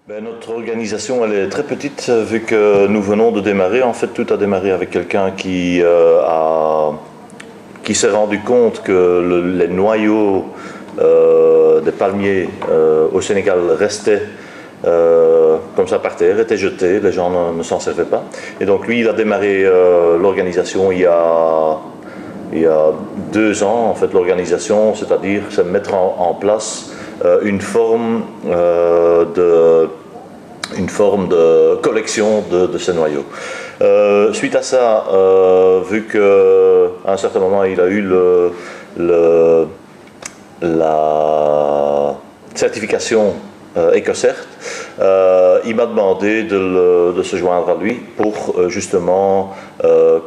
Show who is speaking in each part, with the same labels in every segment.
Speaker 1: Notre organisation elle est très petite vu que nous venons de démarrer. En fait, tout a démarré avec quelqu'un qui s'est rendu compte que les noyaux des palmiers au Sénégal restaient comme ça par terre, étaient jetés, les gens ne s'en servaient pas. Et donc lui, il a démarré l'organisation il y a 2 ans. En fait, l'organisation, c'est-à-dire c'est mettre en place une forme de collection de ces noyaux. Suite à ça, vu qu'à un certain moment il a eu la certification EcoCert, il m'a demandé de se joindre à lui pour justement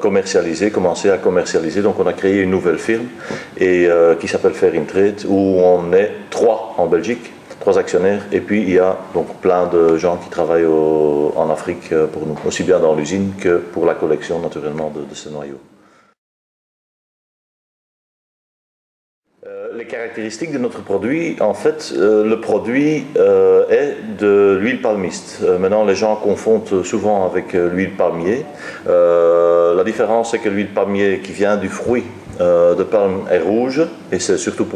Speaker 1: commencer à commercialiser. Donc on a créé une nouvelle firme qui s'appelle Fair in Trade, où on est 3 en Belgique, 3 actionnaires, et puis il y a donc plein de gens qui travaillent en Afrique pour nous, aussi bien dans l'usine que pour la collection naturellement de ces noyaux. Les caractéristiques de notre produit, en fait, le produit est de l'huile palmiste. Maintenant, les gens confondent souvent avec l'huile palmier. La différence, c'est que l'huile palmier qui vient du fruit de palme est rouge, et c'est surtout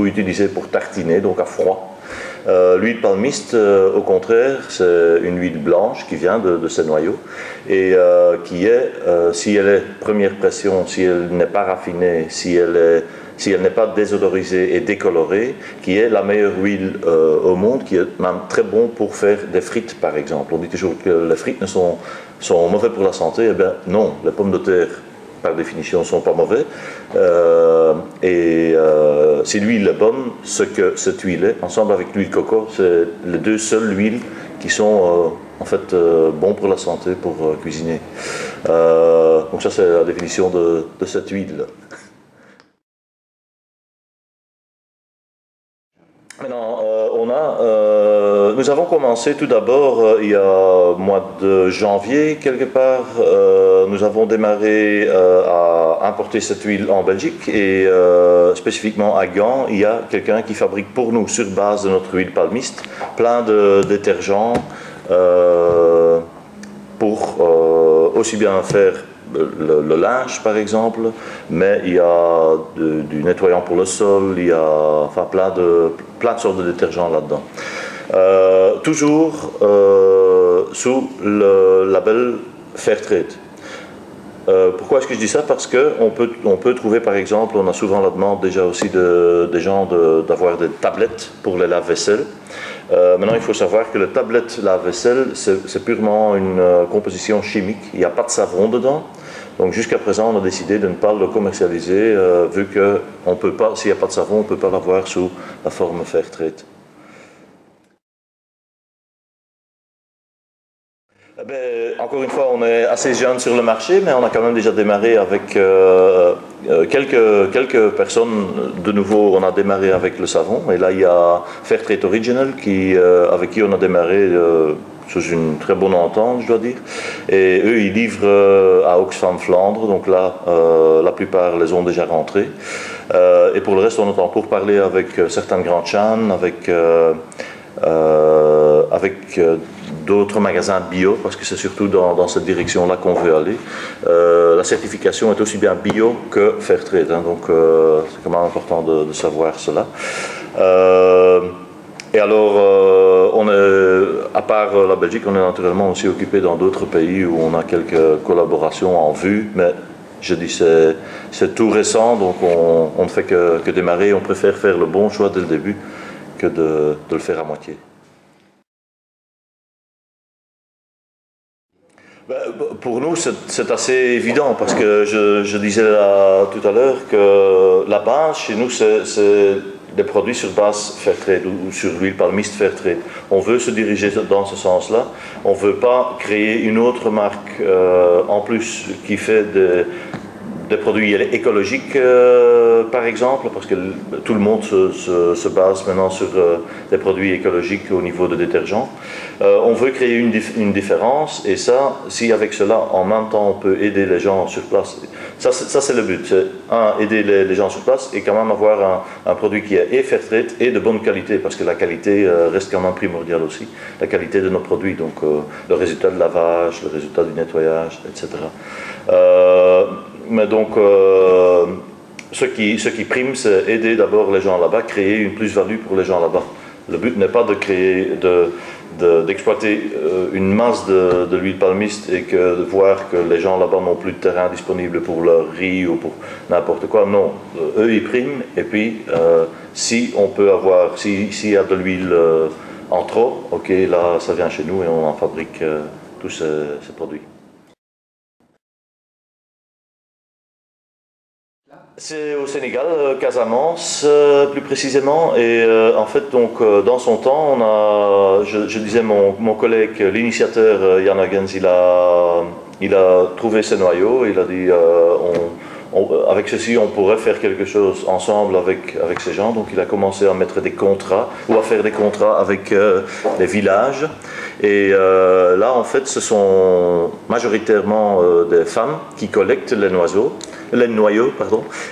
Speaker 1: utilisé pour tartiner, donc à froid. L'huile palmiste, au contraire, c'est une huile blanche qui vient de ces noyaux et qui est, si elle est première pression, si elle n'est pas raffinée, si elle n'est pas désodorisée et décolorée, qui est la meilleure huile au monde, qui est même très bon pour faire des frites par exemple. On dit toujours que les frites sont mauvais pour la santé. Eh bien non, les pommes de terre par définition ne sont pas mauvais, si l'huile est bonne, ce que cette huile est, ensemble avec l'huile coco, c'est les 2 seules huiles qui sont en fait bons pour la santé, pour cuisiner. Donc ça, c'est la définition de cette huile. Maintenant, nous avons commencé tout d'abord il y a au mois de janvier quelque part. Nous avons démarré à importer cette huile en Belgique et spécifiquement à Gand, il y a quelqu'un qui fabrique pour nous sur base de notre huile palmiste plein de détergents pour aussi bien faire le linge par exemple, mais il y a du nettoyant pour le sol, il y a enfin plein de sortes de détergents là-dedans. Toujours sous le label Fairtrade. Pourquoi est-ce que je dis ça? Parce qu'on peut trouver par exemple, on a souvent la demande déjà aussi des gens d'avoir des tablettes pour les lave-vaisselle. Maintenant, il faut savoir que les tablettes lave-vaisselle, c'est purement une composition chimique, il n'y a pas de savon dedans. Donc jusqu'à présent, on a décidé de ne pas le commercialiser, vu que on peut pas, s'il n'y a pas de savon, on ne peut pas l'avoir sous la forme Fairtrade. Encore une fois, on est assez jeune sur le marché, mais on a quand même déjà démarré avec quelques personnes. De nouveau, on a démarré avec le savon, et là il y a Fairtrade Original avec qui on a démarré sous une très bonne entente, je dois dire. Et eux, ils livrent à Oxfam Flandre, donc là, la plupart les ont déjà rentrés. Et pour le reste, on est en pourparlers avec certaines grandes chaînes, avec d'autres magasins bio, parce que c'est surtout dans cette direction-là qu'on veut aller. La certification est aussi bien bio que Fairtrade, hein, donc c'est quand même important de savoir cela. Et alors, à part la Belgique, on est naturellement aussi occupé dans d'autres pays où on a quelques collaborations en vue, mais je dis c'est tout récent, donc on ne fait que démarrer. On préfère faire le bon choix dès le début que de le faire à moitié. Pour nous, c'est assez évident parce que je disais tout à l'heure que la base chez nous, c'est des produits sur base Fairtrade ou sur l'huile palmiste Fairtrade. On veut se diriger dans ce sens-là. On ne veut pas créer une autre marque en plus qui fait des produits écologiques, par exemple, parce que tout le monde se base maintenant sur des produits écologiques au niveau de détergents. On veut créer une différence, et ça, si avec cela, en même temps, on peut aider les gens sur place, ça c'est le but. Aider les gens sur place et quand même avoir un produit qui est et fair trade et de bonne qualité, parce que la qualité reste quand même primordiale aussi, la qualité de nos produits, donc le résultat de lavage, le résultat du nettoyage, etc. Mais donc, ce qui prime, c'est aider d'abord les gens là-bas, créer une plus-value pour les gens là-bas. Le but n'est pas de créer, d'exploiter une masse de l'huile palmiste et de voir que les gens là-bas n'ont plus de terrain disponible pour leur riz ou pour n'importe quoi. Non, eux ils priment, et puis si on peut avoir, s'il y a de l'huile en trop, ok, là ça vient chez nous et on en fabrique tous ces produits. C'est au Sénégal, Casamance plus précisément, et en fait donc dans son temps, je disais mon collègue, l'initiateur Jan Hagens, il a trouvé ces noyaux, il a dit avec ceci on pourrait faire quelque chose ensemble avec ces gens, donc il a commencé à mettre des contrats ou à faire des contrats avec les villages, et là en fait ce sont majoritairement des femmes qui collectent les noyaux,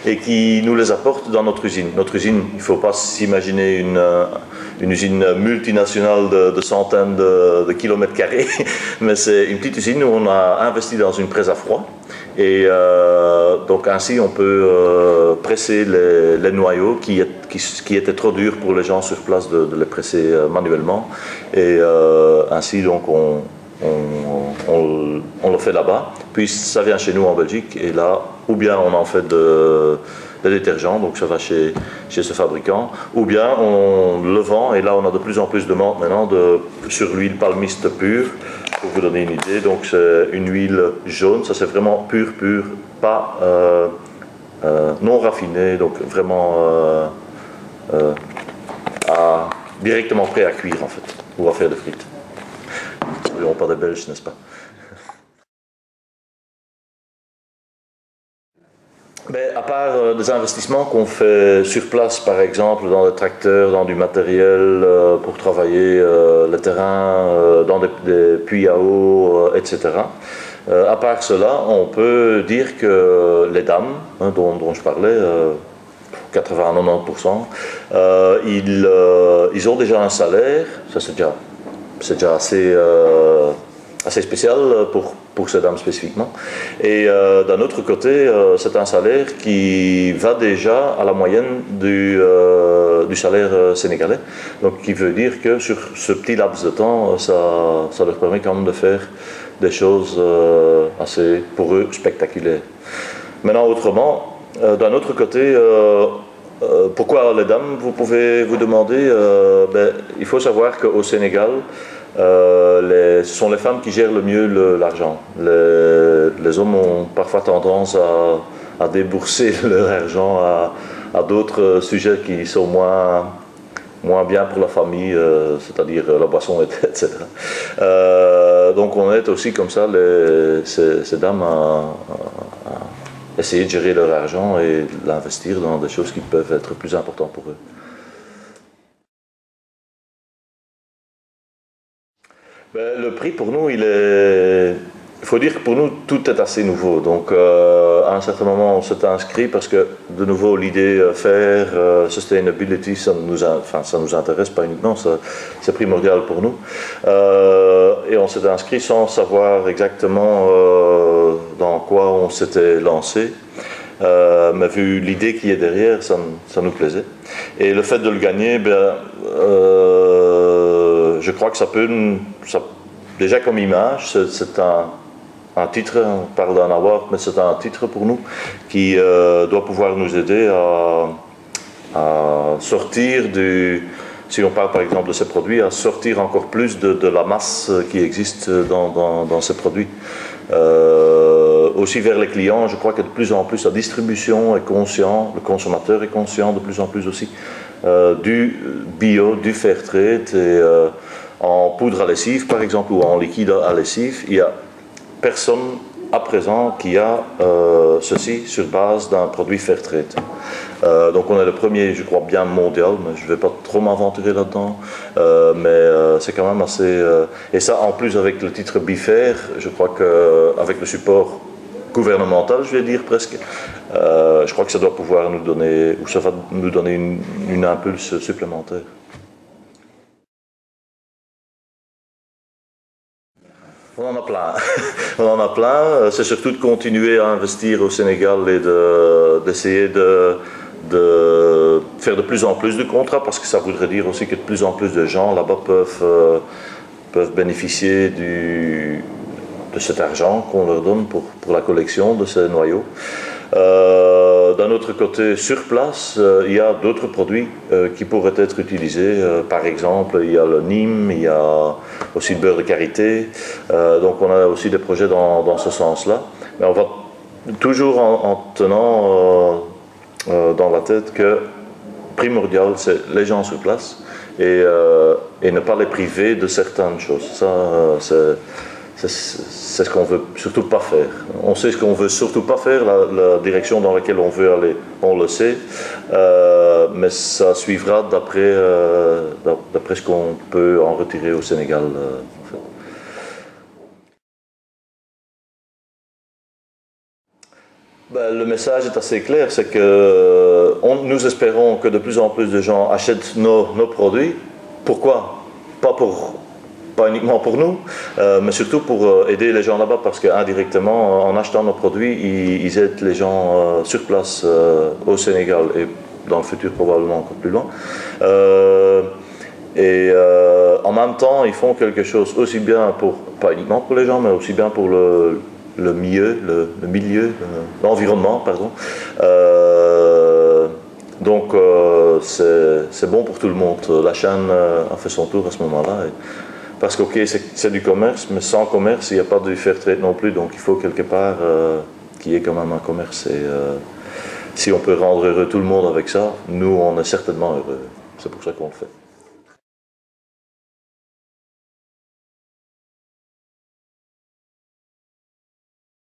Speaker 1: et qui nous les apportent dans notre usine. Notre usine, il ne faut pas s'imaginer une usine multinationale de centaines de kilomètres carrés, mais c'est une petite usine où on a investi dans une presse à froid, et donc ainsi on peut presser les noyaux qui étaient trop durs pour les gens sur place de les presser manuellement, et ainsi donc on le fait là-bas, puis ça vient chez nous en Belgique, et là, ou bien on en fait des détergents, donc ça va chez ce fabricant, ou bien on le vend, et là on a de plus en plus de demandes maintenant sur l'huile palmiste pure, pour vous donner une idée. Donc c'est une huile jaune, ça c'est vraiment pur, pas non raffiné, donc vraiment directement prêt à cuire en fait, ou à faire des frites. Nous n'avons pas de Belges, n'est-ce pas? Mais à part des investissements qu'on fait sur place, par exemple, dans des tracteurs, dans du matériel pour travailler le terrain, dans des puits à eau, etc. À part cela, on peut dire que les dames, dont je parlais, 80-90%, ils ont déjà un salaire, ça c'est déjà assez spécial pour ces dames spécifiquement. Et d'un autre côté, c'est un salaire qui va déjà à la moyenne du salaire sénégalais. Donc, qui veut dire que sur ce petit laps de temps, ça leur permet quand même de faire des choses assez, pour eux, spectaculaires. Maintenant, autrement, d'un autre côté, pourquoi les dames, vous pouvez vous demander, il faut savoir qu'au Sénégal, ce sont les femmes qui gèrent le mieux l'argent. Les hommes ont parfois tendance à débourser leur argent à d'autres sujets qui sont moins bien pour la famille, c'est-à-dire la boisson, etc. Donc on aide aussi comme ça ces dames à essayer de gérer leur argent et l'investir dans des choses qui peuvent être plus importantes pour eux. Le prix pour nous, il faut dire que pour nous, tout est assez nouveau. Donc, à un certain moment, on s'est inscrit parce que, de nouveau, l'idée faire sustainability, ça nous intéresse pas uniquement, c'est primordial pour nous. Et on s'est inscrit sans savoir exactement dans quoi on s'était lancé. Mais vu l'idée qui est derrière, ça nous plaisait. Et le fait de le gagner, je crois que déjà comme image, c'est un titre, on parle d'un award, mais c'est un titre pour nous qui doit pouvoir nous aider à sortir si on parle par exemple de ces produits, à sortir encore plus de la masse qui existe dans ces produits. Aussi vers les clients, je crois que de plus en plus la distribution est consciente, le consommateur est conscient de plus en plus aussi du bio, du fair trade, et en poudre à lessive par exemple ou en liquide à lessive, il y a personne à présent qui a ceci sur base d'un produit Fairtrade. Donc on est le premier, je crois bien mondial, mais je ne vais pas trop m'aventurer là-dedans, mais c'est quand même assez... et ça en plus avec le titre BeFair, je crois qu'avec le support gouvernemental, je vais dire presque, je crois que ça doit pouvoir nous donner, ou ça va nous donner une impulse supplémentaire. On en a plein. On en a plein. C'est surtout de continuer à investir au Sénégal et d'essayer de faire de plus en plus de contrats, parce que ça voudrait dire aussi que de plus en plus de gens là-bas peuvent bénéficier de cet argent qu'on leur donne pour la collection de ces noyaux. D'un autre côté, sur place, il y a d'autres produits qui pourraient être utilisés. Par exemple, il y a le Nîmes, il y a aussi le beurre de karité. Donc on a aussi des projets dans ce sens-là. Mais on va toujours en tenant dans la tête que primordial, c'est les gens sur place et ne pas les priver de certaines choses. Ça, c'est ce qu'on veut surtout pas faire. On sait ce qu'on veut surtout pas faire, la direction dans laquelle on veut aller, on le sait, mais ça suivra d'après ce qu'on peut en retirer au Sénégal. En fait. Ben, le message est assez clair, c'est que nous espérons que de plus en plus de gens achètent nos produits. Pourquoi? Pas uniquement pour nous, mais surtout pour aider les gens là-bas, parce qu'indirectement, en achetant nos produits, ils aident les gens sur place au Sénégal et dans le futur probablement encore plus loin. En même temps, ils font quelque chose aussi bien pas uniquement pour les gens, mais aussi bien pour l'environnement, pardon. Donc c'est bon pour tout le monde. La chaîne a fait son tour à ce moment-là. Parce que ok, c'est du commerce, mais sans commerce, il n'y a pas de Fairtrade non plus. Donc il faut quelque part qu'il y ait quand même un commerce. Et si on peut rendre heureux tout le monde avec ça, nous on est certainement heureux. C'est pour ça qu'on le fait.